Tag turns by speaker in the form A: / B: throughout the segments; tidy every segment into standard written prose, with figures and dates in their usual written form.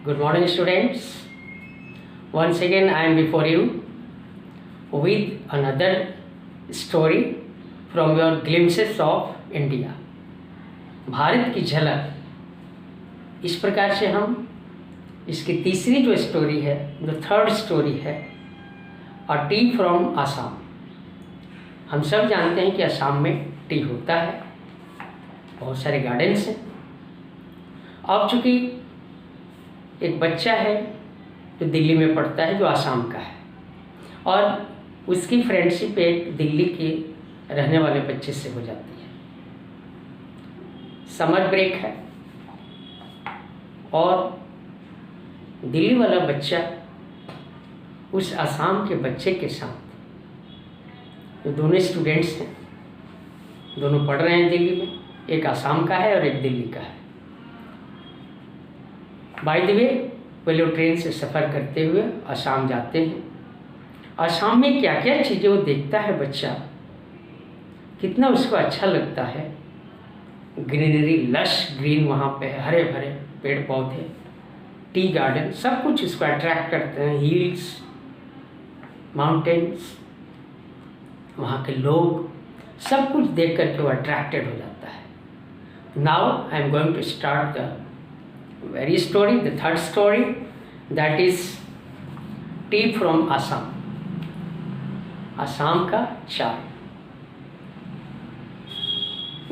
A: Good morning, students. Once again, I am before you with another story from your glimpses of India. Bharat की झलक। इस प्रकार से हम इसकी तीसरी जो स्टोरी है, जो थर्ड स्टोरी है, अ टी फ्रॉम आसाम। हम सब जानते हैं कि असम में टी होता है, बहुत सारे गार्डन्स हैं। अब चूँकि एक बच्चा है जो दिल्ली में पढ़ता है, जो आसाम का है, और उसकी फ्रेंडशिप एक दिल्ली के रहने वाले बच्चे से हो जाती है। समर ब्रेक है और दिल्ली वाला बच्चा उस आसाम के बच्चे के साथ, जो दोनों स्टूडेंट्स हैं, दोनों पढ़ रहे हैं दिल्ली में, एक आसाम का है और एक दिल्ली का है। बाय द वे वे लोग ट्रेन से सफ़र करते हुए आसाम जाते हैं। आसाम में क्या क्या चीज़ें वो देखता है बच्चा, कितना उसको अच्छा लगता है। ग्रीनरी, लश ग्रीन वहाँ पे है, हरे भरे पेड़ पौधे, टी गार्डन, सब कुछ उसको अट्रैक्ट करते हैं। हिल्स, माउंटेन्स, वहाँ के लोग, सब कुछ देख करके वो अट्रैक्टेड हो जाता है। Now I am going to start the very story, the third story, that is tea from Assam. Assam का चाय,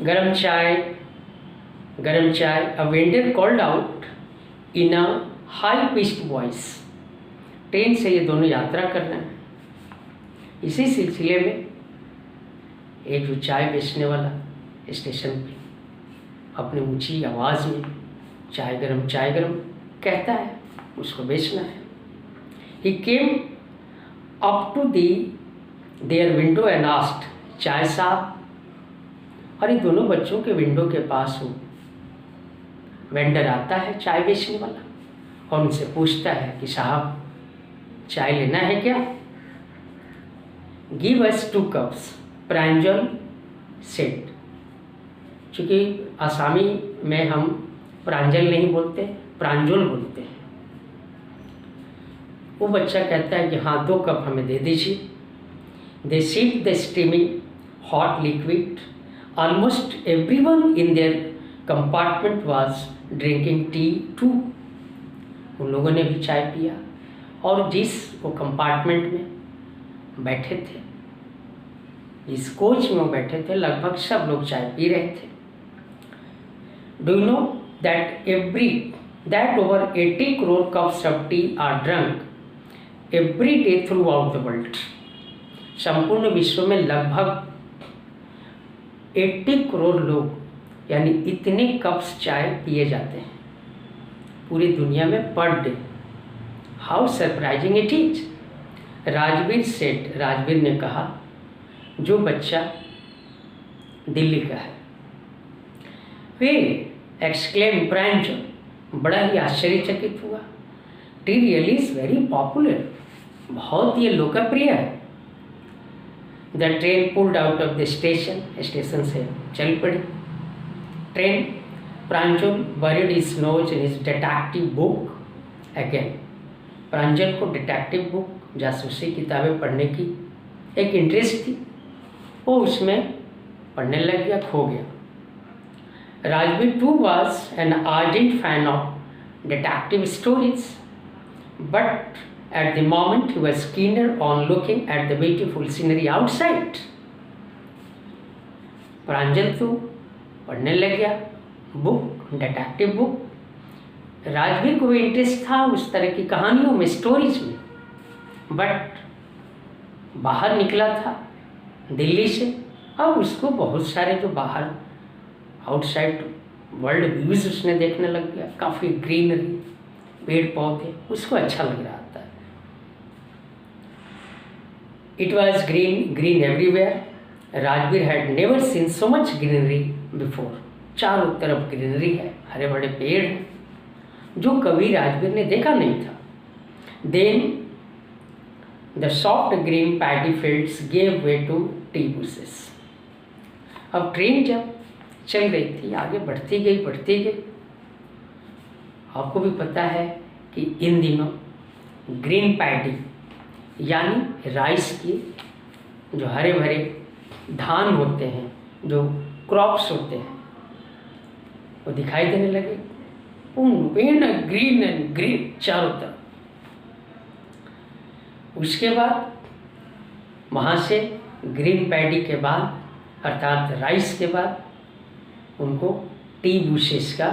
A: गरम चाय, गरम चाय। A vendor called out in a high pitched voice. Train से ये दोनों यात्रा कर रहे हैं। इसी सिलसिले में एक जो चाय बेचने वाला स्टेशन पे अपनी ऊंची आवाज़ में चाय गरम कहता है, उसको बेचना है। He came up to their window and asked, चाय साहब। और ये दोनों बच्चों के विंडो के पास हो वेंडर आता है, चाय बेचने वाला, और उनसे पूछता है कि साहब चाय लेना है क्या? Give us 2 cups, प्रांजल सेट। चूँकि आसामी में हम प्रांजल नहीं बोलते, प्रांजल बोलते हैं। वो बच्चा कहता है कि हाँ 2 कप हमें दे दीजिए। They sip the steaming hot liquid. Almost everyone in their compartment was drinking tea too. उन लोगों ने भी चाय पिया, और जिस वो कंपार्टमेंट में बैठे थे, जिस कोच में वो बैठे थे, लगभग सब लोग चाय पी रहे थे। Do you know that over 80 crore cups of tea are drunk every day throughout the world. संपूर्ण विश्व में लगभग 80 करोड़ लोग, यानी इतने कप्स चाय पिए जाते हैं पूरी दुनिया में per day. How surprising it is. Rajveer ने कहा, जो बच्चा दिल्ली का है। वे एक्सक्लेम प्रांजल, बड़ा ही आश्चर्यचकित हुआ। Tea really is very popular, बहुत ही लोकप्रिय है। The train pulled out of the station, station से चल पड़ी train. Pranjal buried his nose in his detective book again. Pranjal को डिटेक्टिव बुक, जासूसी किताबें पढ़ने की एक इंटरेस्ट थी, वो उसमें पढ़ने लग गया, खो गया। Rajbir too was an ardent fan of detective stories, but at the moment he was keener on looking at the beautiful scenery outside. प्रांजल तो पढ़ने लग गया बुक, डिटेक्टिव बुक। राजवीर को भी इंटरेस्ट था उस तरह की कहानियों में, स्टोरीज में, बट बाहर निकला था दिल्ली से। अब उसको बहुत सारे जो बाहर आउटसाइड वर्ल्ड व्यूज उसने देखने लग गया। काफ़ी ग्रीनरी, पेड़ पौधे, उसको अच्छा लग रहा था। It was green everywhere. Rajveer had never seen so much greenery before. चारों तरफ ग्रीनरी है, हरे बड़े पेड़ हैं, जो कभी राजवीर ने देखा नहीं था। Then the soft green paddy fields gave way to tea bushes. अब ट्रेन जब चल रही थी, आगे बढ़ती गई। आपको भी पता है कि इन दिनों ग्रीन पैडी यानी राइस की जो हरे भरे धान होते हैं, जो क्रॉप्स होते हैं, वो दिखाई देने लगे ग्रीन एंड ग्रीन चारों तरफ। उसके बाद वहाँ से ग्रीन पैडी के बाद अर्थात राइस के बाद उनको टी बुशेस का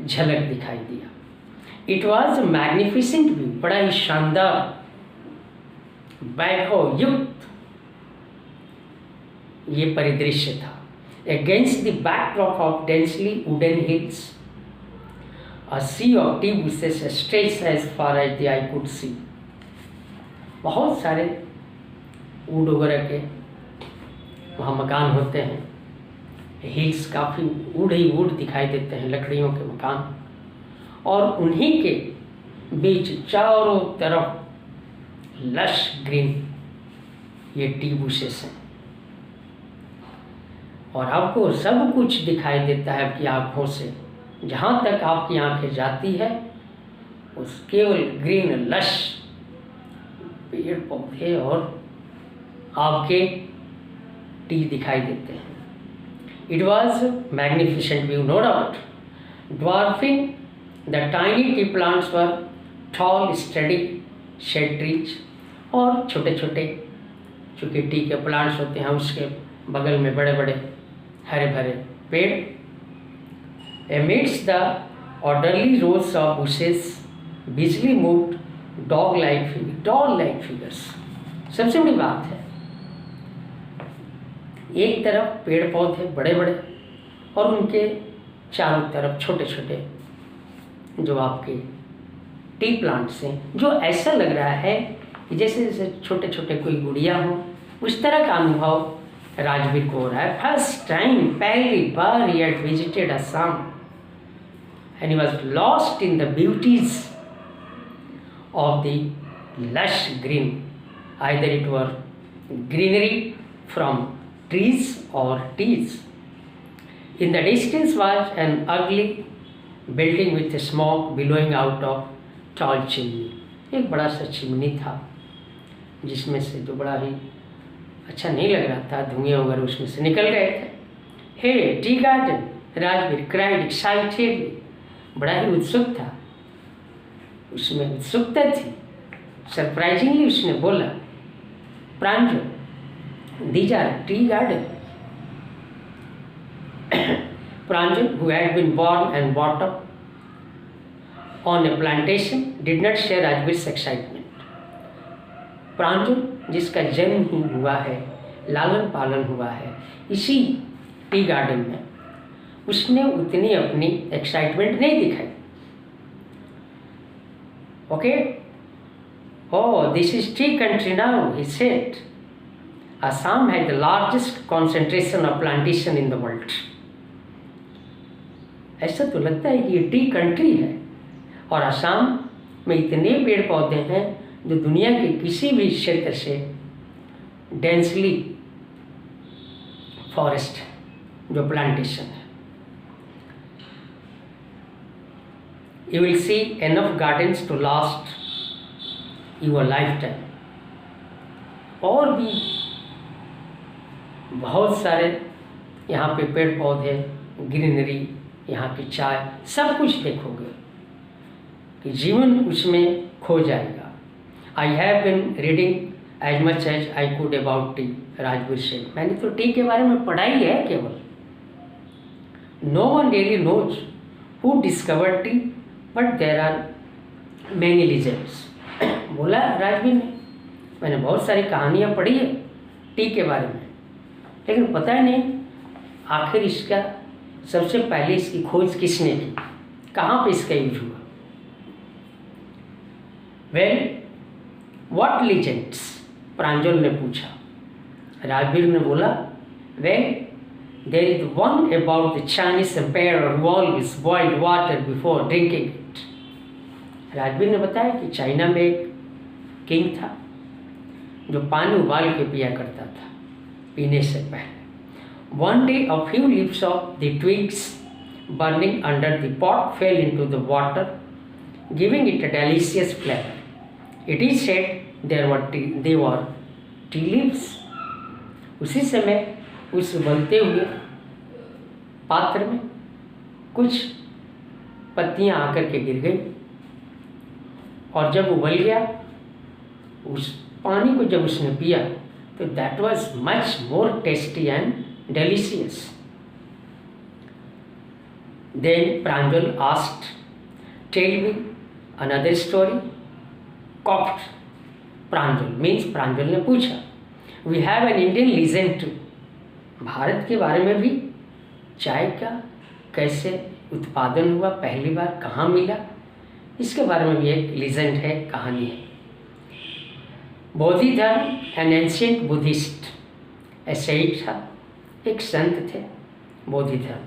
A: झलक दिखाई दिया। इट वॉज मैग्निफिसेंट व्यू, बड़ा ही शानदार वैभव युक्त ये परिदृश्य था। Against the backdrop of densely wooden hills, a sea of tea bushes stretched as far as the eye could see. बहुत सारे वुड वगैरह के वहाँ मकान होते हैं, हिल्स काफ़ी वुड ही वुड दिखाई देते हैं, लकड़ियों के मकान, और उन्हीं के बीच चारों तरफ लश ग्रीन ये टी बुशेस हैं। और आपको सब कुछ दिखाई देता है आपकी आँखों से, जहाँ तक आपकी आँखें जाती है उस केवल ग्रीन लश पेड़ पौधे और आपके टी दिखाई देते हैं। It was magnificent view no doubt, dwarfing the tiny tea plants were tall sturdy shade trees, और छोटे छोटे चूँकि टी के प्लांट्स होते हैं उसके बगल में बड़े बड़े हरे भरे पेड़। Amidst the orderly rose of bushes बिजली मूव्ड डॉल लाइक फिगर्स। सबसे बड़ी बात है, एक तरफ पेड़ पौधे बड़े बड़े और उनके चारों तरफ छोटे छोटे जो आपके टी प्लांट्स हैं, जो ऐसा लग रहा है कि जैसे जैसे छोटे छोटे कोई गुड़िया हो, उस तरह का अनुभव राजवीर को हो रहा है। फर्स्ट टाइम, पहली बार he had visited Assam and he was lost in the beauties of the lush green, either it were greenery from trees or teas. In the distance was an ugly building with smoke billowing out of tall chimney. एक बड़ा सा chimney था जिसमें से जो बड़ा ही अच्छा नहीं लग रहा था, धुएं वगैरह उसमें से निकल गए थे। Hey tea garden, Rajveer cried excitedly, बड़ा ही उत्सुक था, उसमें उत्सुकता थी। सरप्राइजिंगली उसने बोला, प्रांजल, these are tea garden. Pranjal, who had been born and brought up on a plantation, did not share Rajveer's excitement. प्रांजल, जिसका जन्म ही हुआ है, लालन पालन हुआ है इसी टी गार्डन में, उसने उतनी अपनी एक्साइटमेंट नहीं दिखाई। Okay, oh, this is tea country now, he said. Assam has the largest concentration of plantation in the world. ऐसा तो लगता है कि ये टी कंट्री है और असम में इतने पेड़ पौधे हैं जो दुनिया के किसी भी क्षेत्र से डेंसली फॉरेस्ट जो प्लांटेशन है। You will see enough gardens to last your lifetime. और भी बहुत सारे यहाँ पे पेड़ पौधे, ग्रीनरी, यहाँ की चाय, सब कुछ देखोगे कि जीवन उसमें खो जाएगा। I have been reading as much as I could about tea, Rajveer said. मैंने तो टी के बारे में पढ़ा ही है केवल। No one really knows who discovered tea but there are many legends. बोला राजवीर ने, मैंने बहुत सारी कहानियाँ पढ़ी है टी के बारे में, लेकिन पता ही नहीं आखिर इसका सबसे पहले इसकी खोज किसने की, कहाँ पे इसका यूज हुआ। वेल व्हाट लीजेंड्स, प्रांजल ने पूछा। राजवीर ने बोला, well there is one about the Chinese emperor who always boiled water before drinking it. Rajveer ने बताया कि चाइना में एक किंग था जो पानी उबाल के पिया करता था पीने से पहले। One day a few leaves of the twigs burning under the pot fell into the water giving it a delicious flavor. It is said they were tea leaves. उसी समय उस उबलते हुए पात्र में कुछ पत्तियां आकर के गिर गई, और जब उबल गया, उस पानी को जब उसने पिया तो that was much more tasty and delicious. Then Pranjal asked, tell me another story. कॉफ्ट प्रांजल मीन्स प्रांजल ने पूछा, we have an Indian legend too. Bharat के बारे में भी चाय का कैसे उत्पादन हुआ, पहली बार कहाँ मिला, इसके बारे में भी एक लीजेंड है, कहानी है. बोधिधर्म एन एंशिएंट बुद्धिस्ट, ऐसे ही था, एक संत थे Bodhidharma.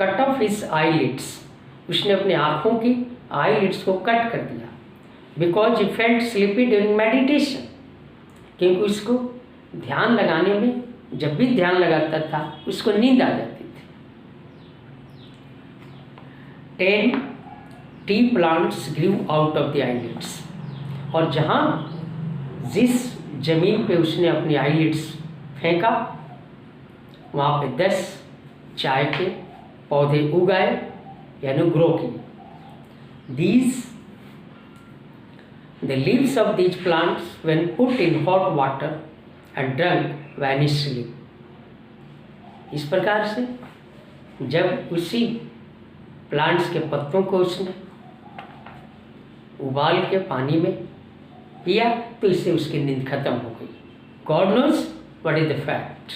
A: Cut off his eyelids, उसने अपने आँखों की आईलिड्स को कट कर दिया. Because he felt sleepy during meditation, क्योंकि उसको ध्यान लगाने में, जब भी ध्यान लगाता था उसको नींद आ जाती थी. 10 tea plants grew out of the eyelids, और जहाँ जिस जमीन पे उसने अपनी आईलिड्स फेंका वहाँ पे 10 चाय के पौधे उगाए, यानी ग्रो किए. The leaves of these plants, when put in hot water and drunk, vanish sleep. इस प्रकार से जब उसी प्लांट्स के पत्तों को उसने उबाल के पानी में पिया तो इससे उसकी नींद खत्म हो गई. God knows what is the fact.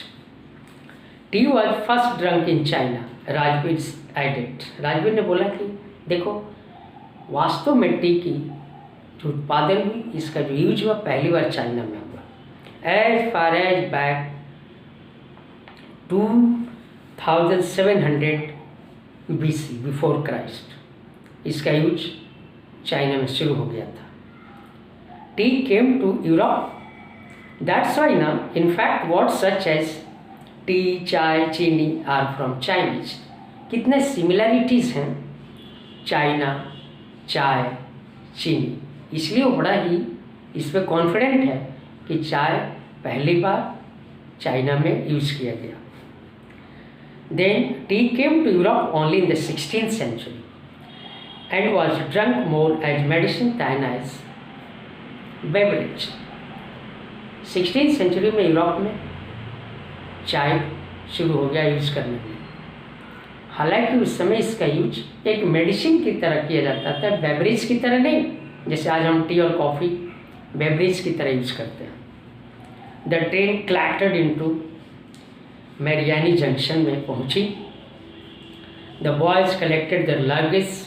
A: Tea was first drunk in China. Rajveer added. Rajveer ने बोला कि देखो, वास्तव में टी की जो उत्पादन हुई, इसका जो यूज हुआ, पहली बार चाइना में हुआ. As far as back 2700 BC, before Christ, इसका यूज चाइना में शुरू हो गया था. Tea came to Europe, that's why ना in fact word such as tea, chai, cheeni are from Chinese. कितने सिमिलरिटीज हैं चाइना, चाय, चीनी, इसलिए वो बड़ा ही इस पर कॉन्फिडेंट है कि चाय पहली बार चाइना में यूज किया गया. Then tea came to Europe only in the 16th century and was drunk more as medicine than as beverage. 16th century में यूरोप में चाय शुरू हो गया यूज करने के लिए. हालांकि उस समय इसका यूज एक मेडिसिन की तरह किया जाता था, बेवरेज की तरह नहीं, जैसे आज हम टी और कॉफ़ी बेवरेज की तरह यूज करते हैं. The train clattered into Mariani junction में पहुंची. The boys collected their luggage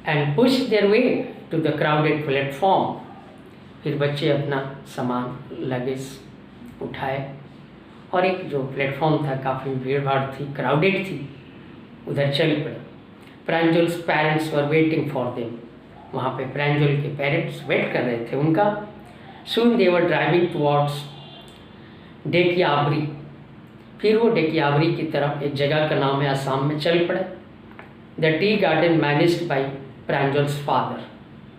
A: and pushed their way to the crowded platform. फिर बच्चे अपना सामान, लगेज उठाए और एक जो प्लेटफॉर्म था, काफ़ी भीड़ भाड़ थी, क्राउडेड थी, उधर चल पड़े. Pranjal's parents were waiting for them, वहाँ पे प्रांजल के पेरेंट्स वेट कर रहे थे उनका. सून दे वर ड्राइविंग टुवर्ड्स डेकियाबरी, फिर वो डेकियाबरी की तरफ, एक जगह का नाम है असम में, चल पड़े. The tea garden managed by Pranjal's father,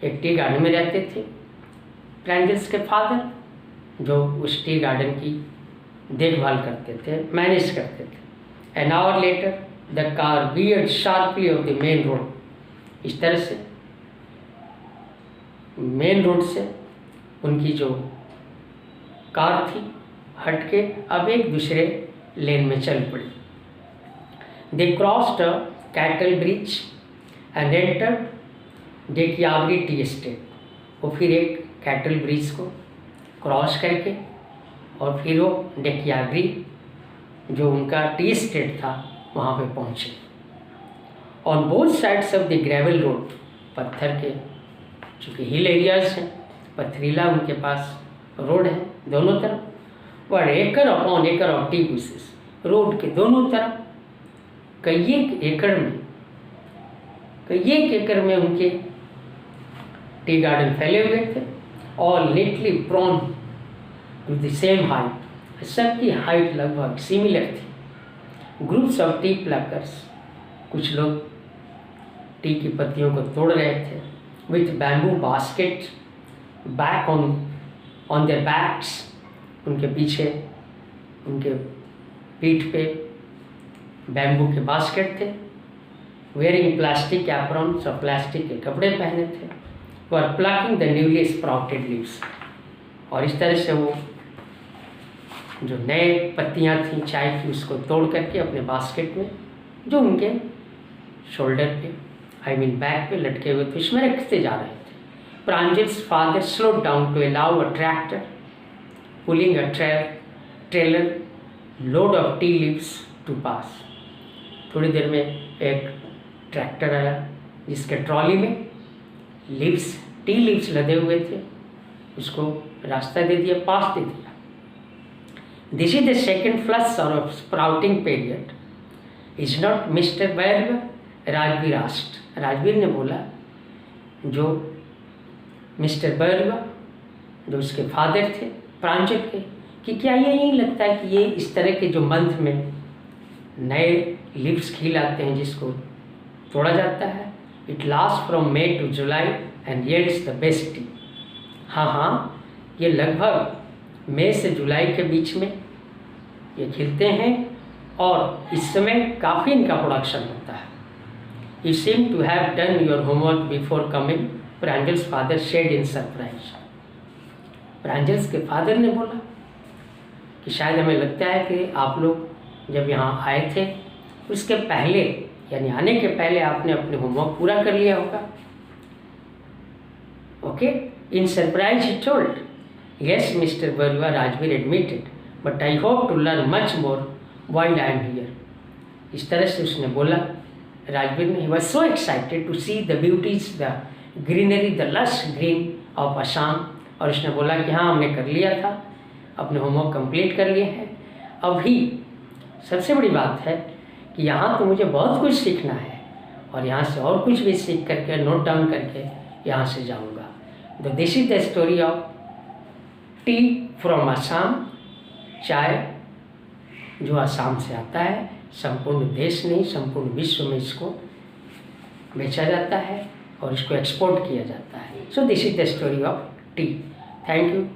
A: एक टी गार्डन में रहते थे प्रांजल्स के फादर, जो उस टी गार्डन की देखभाल करते थे, मैनेज करते थे. An hour later the car veered sharply of the main road. इस तरह से मेन रोड से उनकी जो कार थी हट के अब एक दूसरे लेन में चल पड़ी. They crossed a cattle bridge and entered Dekiabari tea estate. वो फिर एक कैटल ब्रिज को क्रॉस करके और फिर वो डेकियाबरी जो उनका टी एस्टेट था वहाँ पे पहुँचे. On both sides of the gravel road, पत्थर के चूँकि हिल एरियाज हैं, पथरीला उनके पास रोड है दोनों तरफ, पर एकड़ अपॉन एकड़ ऑफ टी बुशेस, रोड के दोनों तरफ कई एक एकड़ में उनके टी गार्डन फैले हुए थे. All neatly pruned to the same height, सबकी हाइट लगभग सिमिलर थी. ग्रुप्स ऑफ टी प्लकर्स, कुछ लोग टी की पत्तियों को तोड़ रहे थे. with bamboo basket back on their backs, उनके पीछे उनके पीठ पे बैम्बू के बास्केट थे। वेयरिंग प्लास्टिक एप्रॉन्स, और प्लास्टिक के कपड़े पहने थे। वो are plucking the newly sprouted leaves, और इस तरह से वो जो नए पत्तियां थी चाय की उसको तोड़ करके अपने बास्केट में जो उनके शोल्डर पे बैक पे लटके हुए थे उसमें रखते जा रहे थे। प्रांजल's father slowed down to allow a tractor pulling a trailer load of tea leaves to pass। थोड़ी देर में एक ट्रैक्टर आया जिसके ट्रॉली में टी लीव्स लदे हुए थे, उसको रास्ता दे दिया, पास दे दिया। This is the second flush और sprouting period, is not mister Berg, Rajveer asked. Rajveer ने बोला, जो मिस्टर बैर्ग जो उसके फादर थे प्रांजल के, कि क्या ये नहीं लगता है कि ये इस तरह के जो मंथ में नए लीव्स खिल आते हैं जिसको तोड़ा जाता है, it last from May to July and yields the best tea. हाँ, ये लगभग मई से जुलाई के बीच में ये खिलते हैं और इस समय काफ़ी इनका प्रोडक्शन होता है। You seem to have done your homework before coming, Pranjal's father said in surprise. Pranjal's के फादर ने बोला कि शायद हमें लगता है कि आप लोग जब यहाँ आए थे उसके पहले, यानी आने के पहले आपने अपने होमवर्क पूरा कर लिया होगा। Okay, in surprise he told, yes mister Barua, Rajveer admitted, but I hope to learn much more while I am here. इस तरह से उसने बोला, राजवीर ने, he was so excited to see the beauties, the greenery, the lush green of Assam. और उसने बोला कि हाँ, हमने कर लिया था, अपने होमवर्क कंप्लीट कर लिए हैं। अभी सबसे बड़ी बात है कि यहाँ तो मुझे बहुत कुछ सीखना है और यहाँ से और कुछ भी सीख करके नोट डाउन करके यहाँ से जाऊँगा। तो this is the story of T from Assam. चाय जो असम से आता है, संपूर्ण देश नहीं संपूर्ण विश्व में इसको बेचा जाता है और इसको एक्सपोर्ट किया जाता है। So this is the story of T. Thank you.